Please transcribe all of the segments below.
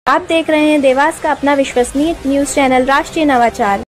आप देख रहे हैं देवास का अपना विश्वसनीय न्यूज चैनल राष्ट्रीय नवाचार।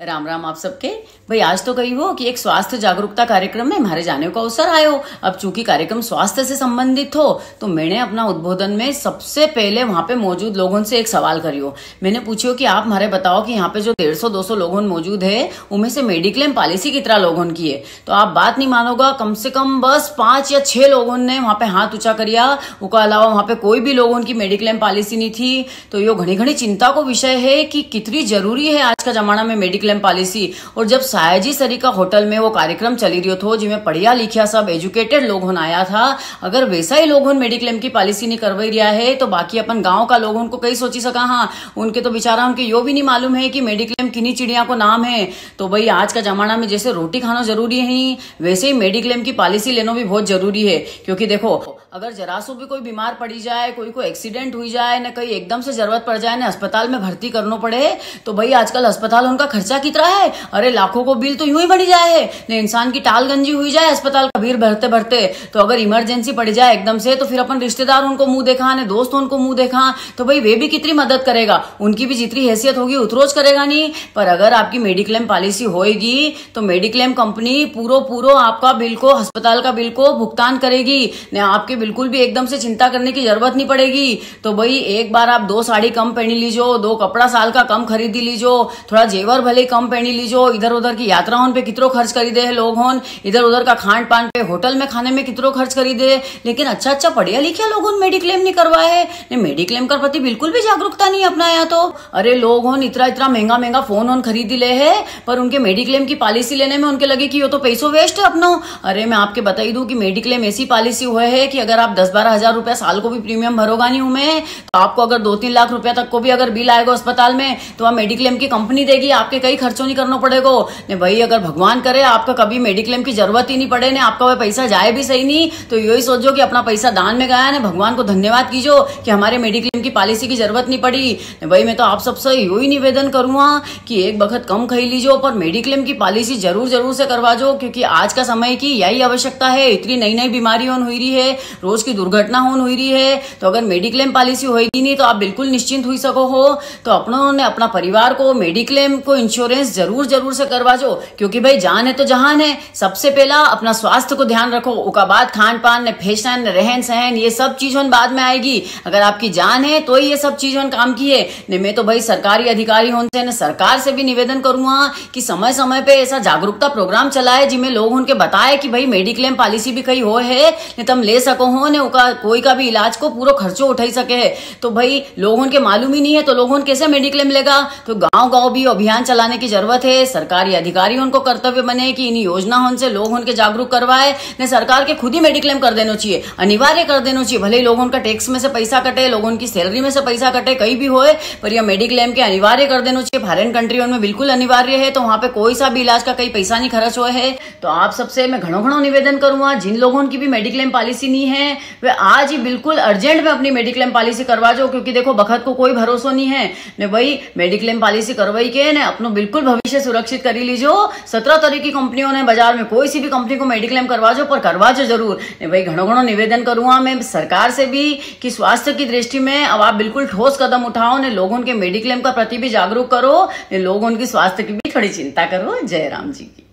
राम राम आप सबके। भाई आज तो कही हो कि एक स्वास्थ्य जागरूकता कार्यक्रम में हमारे जाने को अवसर आयो। अब चूंकि कार्यक्रम स्वास्थ्य से संबंधित हो तो मैंने अपना उद्बोधन में सबसे पहले वहां पे मौजूद लोगों से एक सवाल करियो। मैंने पूछियो कि आप हमारे बताओ कि यहाँ पे जो 150-200 लोगों मौजूद है उनमें से मेडिक्लेम पॉलिसी कितना लोगों की है। तो आप बात नहीं मानोगा, कम से कम बस 5 या 6 लोगों ने वहां पे हाथ ऊंचा करिया। उसके अलावा वहां पे कोई भी लोगों की मेडिक्लेम पॉलिसी नहीं थी। तो ये घनी घनी चिंता को विषय है कि कितनी जरूरी है आज का जमाना में मेडिक्लेम पॉलिसी। और जब सायाजी सरिका होटल में वो कार्यक्रम चली रही थो जिसमें पढ़िया लिखिया सब एजुकेटेड लोग आया था, अगर वैसा ही लोग मेडिक्लेम की पॉलिसी नहीं करवाई रहा है तो बाकी अपन गांव का लोगों को कई सोची सका। हाँ, उनके तो बेचारा उनके यो भी नहीं मालूम है कि मेडिक्लेम किन्हीं चिड़िया को नाम है। तो भाई आज का जमाना में जैसे रोटी खाना जरूरी है वैसे ही मेडिक्लेम की पॉलिसी लेना भी बहुत जरूरी है। क्योंकि देखो, अगर जरा सो भी कोई बीमार पड़ी जाए, कोई को एक्सीडेंट हुई जाए न, कहीं एकदम से जरूरत पड़ जाए ना अस्पताल में भर्ती करना पड़े, तो भाई आजकल अस्पताल उनका खर्चा कितना है। अरे लाखों को बिल तो यूं ही बढ़ी जाए है। न इंसान की टाल गंजी हुई जाए अस्पताल का भीड़ भरते भरते, तो अगर इमरजेंसी पड़ जाए एकदम से तो फिर अपन रिश्तेदार उनको मुंह देखा, न दोस्त उनको मुंह देखा, तो भाई वे भी कितनी मदद करेगा। उनकी भी जितनी हैसियत होगी उतरोज करेगा नहीं। पर अगर आपकी मेडिक्लेम पॉलिसी होएगी तो मेडिक्लेम कंपनी पूरो आपका बिल को, अस्पताल का बिल को भुगतान करेगी न। आपके बिल्कुल भी एकदम से चिंता करने की जरूरत नहीं पड़ेगी। तो भाई एक बार आप 2 साड़ी कम पहनी लीजो, 2 कपड़ा साल का कम खरीदी लीजो, थोड़ा जेवर भले कम पहनी लीजो, इधर उधर की यात्रा पे कितरो खर्च करी दे लोग होन, इधर उधर का खान पान पे होटल में खाने में कितरो खर्च करी दे। लेकिन अच्छा पढ़िया लिखिया लोगों मेडिक्लेम नहीं करवाए है। मेडिक्लेम का प्रति बिल्कुल भी जागरूकता नहीं अपनाया। तो अरे लोग होन इतना महंगा फोन ऑन खरीदी ले है, पर उनके मेडिक्लेम की पॉलिसी लेने में उनके लगे कि वो तो पैसों वेस्ट है अपनो। अरे मैं आपके बताई दूं कि मेडिक्लेम ऐसी पॉलिसी हुए है कि अगर आप 10-12 हजार रुपया साल को भी प्रीमियम भरोगा नहीं उमें, तो आपको अगर 2-3 लाख रुपया तक को भी अगर बिल आएगा अस्पताल में तो आप मेडिक्लेम की कंपनी देगी, आपके कई खर्चों नहीं करना पड़ेगा। भाई अगर भगवान करे आपका कभी मेडिक्लेम की जरूरत ही नहीं पड़े ने, आपका वह पैसा जाए भी सही नहीं, तो यही सोचो कि अपना पैसा दान में गया ने, भगवान को धन्यवाद कीजो कि हमारे मेडिक्लेम की पॉलिसी की जरूरत नहीं पड़ी। भाई मैं तो आप सबसे यही निवेदन करूंगा कि एक बखत कम खाई लीजो पर मेडिक्लेम की पॉलिसी जरूर से करवा जो। क्योंकि आज का समय की यही आवश्यकता है। इतनी नई बीमारी होन हुई रही है, रोज की दुर्घटना होन हुई रही है, तो अगर मेडिक्लेम पॉलिसी होगी नहीं तो आप बिल्कुल निश्चिंत हुई सको हो। तो अपनों ने अपना परिवार को मेडिक्लेम को इंश्योरेंस जरूर से करवा जो। क्योंकि भाई जान है तो जहान है। सबसे पहला अपना स्वास्थ्य को ध्यान रखो, उसका बाद खान पान, फैशन, रहन सहन, ये सब चीजों बाद में आएगी। अगर आपकी जान है तो ही ये सब चीजों काम की है। मैं तो भाई सरकारी अधिकारी होने से सरकार से भी निवेदन करूंगा कि समय समय पे ऐसा जागरूकता प्रोग्राम चलाए जिसमें लोग उनके बताए कि भाई मेडिक्लेम पॉलिसी भी कहीं हो है नहीं तुम ले सको हो ने, कोई का भी इलाज को पूरा खर्चो उठाई सके है। तो भाई लोगों के मालूम ही नहीं है तो लोगों कैसे मेडिक्लेम लेगा। तो गांव भी अभियान चलाने की जरूरत है। सरकारी अधिकारी उनको कर्तव्य बने कि इन योजनाओं से लोग उनके जागरूक करवाए ने। सरकार के खुद ही मेडिक्लेम कर देना चाहिए, अनिवार्य कर देना चाहिए। भले ही लोगों का टैक्स में से पैसा कटे, लोगों की सैलरी में से पैसा कटे, कहीं भी होए, पर यह मेडिक्लेम के अनिवार्य कर देना चाहिए। फॉरेन कंट्रियों में बिल्कुल अनिवार्य है, तो वहां पे कोई सा भी इलाज का कहीं पैसा नहीं खर्च हुआ है। तो आप सबसे मैं घणो निवेदन करूंगा, जिन लोगों की भी मेडिक्लेम पॉलिसी नहीं है वे आज ही बिल्कुल अर्जेंट में अपनी मेडिक्लेम पॉलिसी करवा जो। क्योंकि देखो बखत को कोई भरोसा नहीं है ने। भाई मेडिक्लेम पॉलिसी करवाई के ने अपनो बिल्कुल भविष्य सुरक्षित करी लीजो। 17 तरह की कंपनियों ने बाजार में कोई सी भी कंपनी को मेडिक्लेम करवा जो, पर करवा जो जरूर। भाई घणो निवेदन करूंगा मैं सरकार से भी कि स्वास्थ्य की दृष्टि में अब आप बिल्कुल ठोस कदम उठाओ ने, लोगों के मेडिक्लेम का प्रति भी जागरूक करो ने, लोगों की स्वास्थ्य की भी थोड़ी चिंता करो। जय राम जी की।